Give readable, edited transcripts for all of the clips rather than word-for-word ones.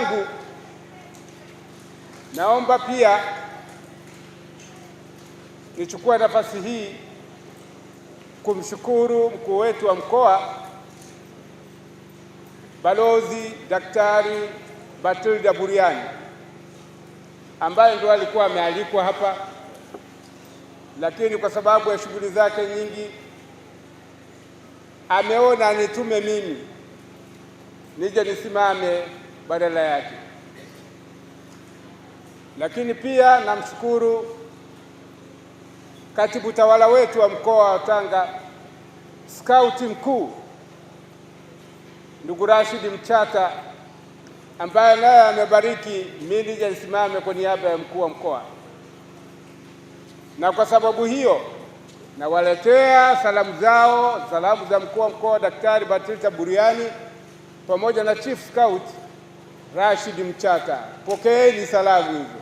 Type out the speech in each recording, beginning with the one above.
zangu, naomba pia nichukue nafasi hii kumshukuru mkuu wetu wa mkoa Balozi Daktari Batilda Buriani ambaye ndo alikuwa amealikwa hapa, lakini kwa sababu ya shughuli zake nyingi ameona nitume mimi nije nisimame badala yake. Lakini pia namshukuru katibu tawala wetu wa mkoa wa Tanga, skauti mkuu ndugu Rashid Mchata, ambaye naye amebariki mimi nije nisimame kwa niaba ya mkuu wa mkoa. Na kwa sababu hiyo nawaletea salamu zao, salamu za mkuu wa mkoa Daktari Batilda Buriani pamoja na Chief Scout Rashid Mchata. Pokeeni salamu hizo.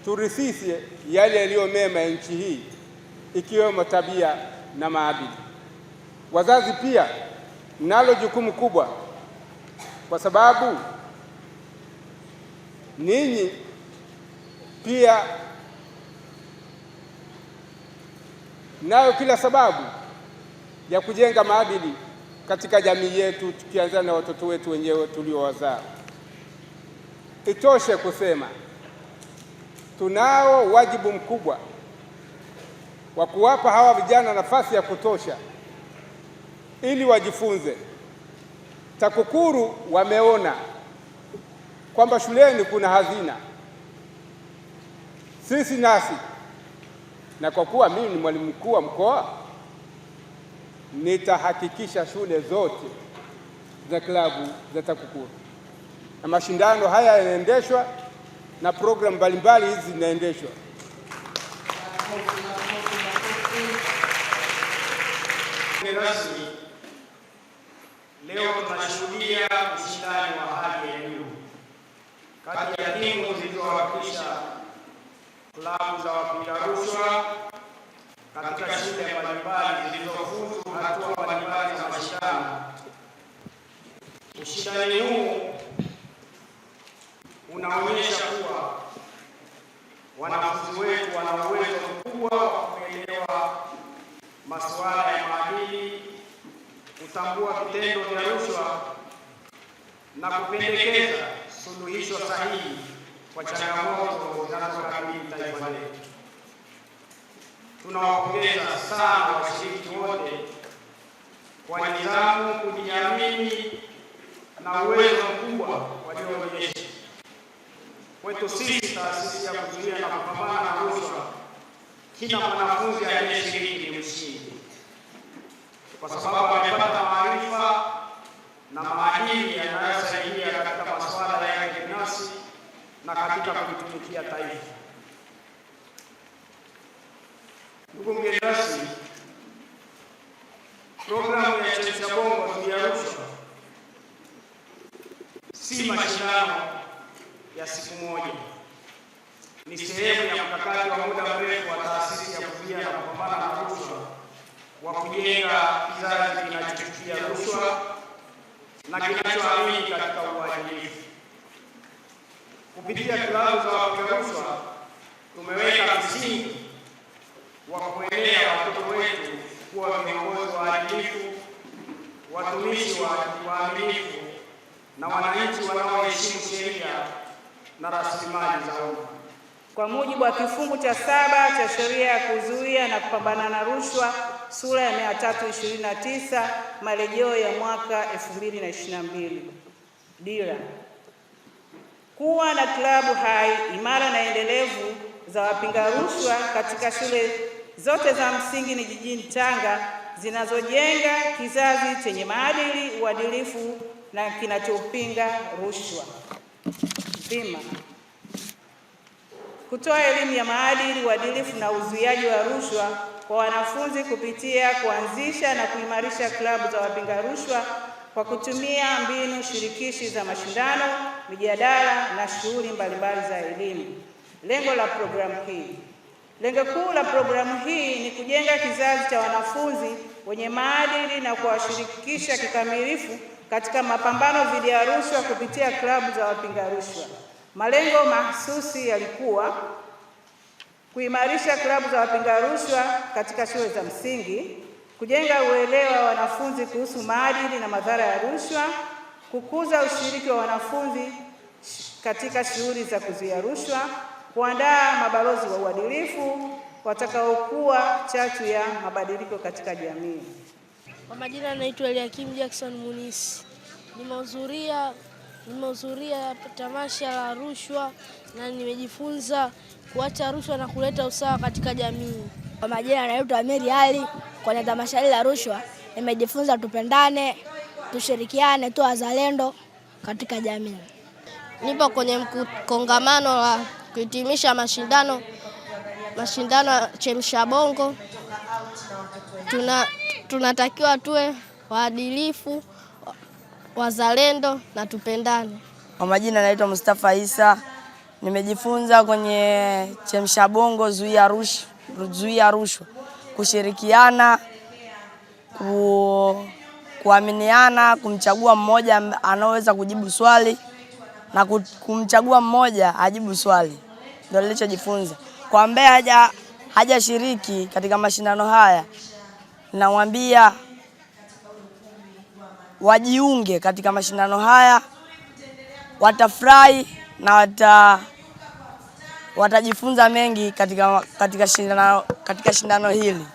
Turithishe yale yaliyo mema ya nchi hii, ikiwemo tabia na maadili. Wazazi pia nalo jukumu kubwa, kwa sababu ninyi pia nayo kila sababu ya kujenga maadili katika jamii yetu, tukianza na watoto wetu wenyewe tuliowazaa. Itoshe kusema tunao wajibu mkubwa wa kuwapa hawa vijana nafasi ya kutosha ili wajifunze. TAKUKURU wameona kwamba shuleni kuna hazina, sisi nasi, na kwa kuwa mimi ni mwalimu mkuu wa mkoa, nitahakikisha shule zote za klabu za TAKUKURU na mashindano haya yanaendeshwa na programu mbalimbali hizi zinaendeshwa. Rasmi leo tunashuhudia ushindani wa hali ya juu kati ya timu zilizowakilisha klabu za wapiga rushwa katika shule mbalimbali zilizofuzu hatua mbalimbali za mashindano. Ushindani huu unaonyesha kuwa wanafunzi wetu wana uwezo mkubwa wa kuelewa masuala ya maadili, kutambua vitendo vya rushwa na kupendekeza suluhisho sahihi kwa changamoto zinazokabili taifa letu. Tunawapongeza sana washiriki wote kwa nidhamu, kujiamini na uwezo mkubwa walioonyesha. Kwetu sisi taasisi ya kuzuia na kupambana na rushwa, kila mwanafunzi aliyeshiriki ni mshindi, kwa sababu amepata maarifa na maadili yanayosaidia katika masuala yake binafsi na katika kutumikia taifa. Ndugu mgeni rasmi, programu ya Chemsha Bongo dhidi ya rushwa si mashindano ya siku moja, ni sehemu ya mkakati wa muda mrefu wa taasisi ya kuzuia na kupambana na rushwa wa kujenga kizazi kinachochukia rushwa na kinachoamini katika uadilifu. Kupitia klabu za wapiga rushwa tumeweka msingi wa kuelea watoto wetu kuwa viongozi waadilifu, watumishi waaminifu na wananchi wanaoheshimu sheria na rasilimali za umma. Kwa mujibu wa kifungu cha 7 cha sheria ya kuzuia na kupambana na rushwa sura ya 329 marejeo ya mwaka 2022, dira kuwa na klabu hai, imara na endelevu za wapinga rushwa katika shule zote za msingi ni jijini Tanga, zinazojenga kizazi chenye maadili, uadilifu na kinachopinga rushwa. Pima kutoa elimu ya maadili, uadilifu na uzuiaji wa rushwa kwa wanafunzi kupitia kuanzisha na kuimarisha klabu za wapinga rushwa kwa kutumia mbinu shirikishi za mashindano, mijadala na shughuli mbalimbali za elimu. Lengo la programu hii. Lengo kuu la programu hii ni kujenga kizazi cha wanafunzi wenye maadili na kuwashirikisha kikamilifu katika mapambano dhidi ya rushwa kupitia klabu za wapinga rushwa. Malengo mahsusi yalikuwa kuimarisha klabu za wapinga rushwa katika shule za msingi, kujenga uelewa wa wanafunzi kuhusu maadili na madhara ya rushwa, kukuza ushiriki wa wanafunzi katika shughuli za kuzuia rushwa, kuandaa mabalozi wa uadilifu watakaokuwa chachu ya mabadiliko katika jamii. Kwa majina naitwa Eliakim Jackson Munisi. Nimehudhuria tamasha la rushwa na nimejifunza kuacha rushwa na kuleta usawa katika jamii. Kwa majina naitwa Amiri Ali. Kwenye tamasha hili la rushwa nimejifunza tupendane, tushirikiane, tu wazalendo katika jamii. Nipo kwenye kongamano la kuhitimisha mashindano Chemsha Bongo. Tunatakiwa tuwe waadilifu, wazalendo na tupendane. Kwa majina naitwa Mustafa Isa. Nimejifunza kwenye Chemsha Bongo zuia rushwa, kushirikiana, kuaminiana, kumchagua mmoja anaweza kujibu swali na kumchagua mmoja ajibu swali. Ndio nilichojifunza. Kwa ambaye hajashiriki katika mashindano haya, namwambia wajiunge katika mashindano haya, watafurahi na watajifunza mengi katika shindano hili.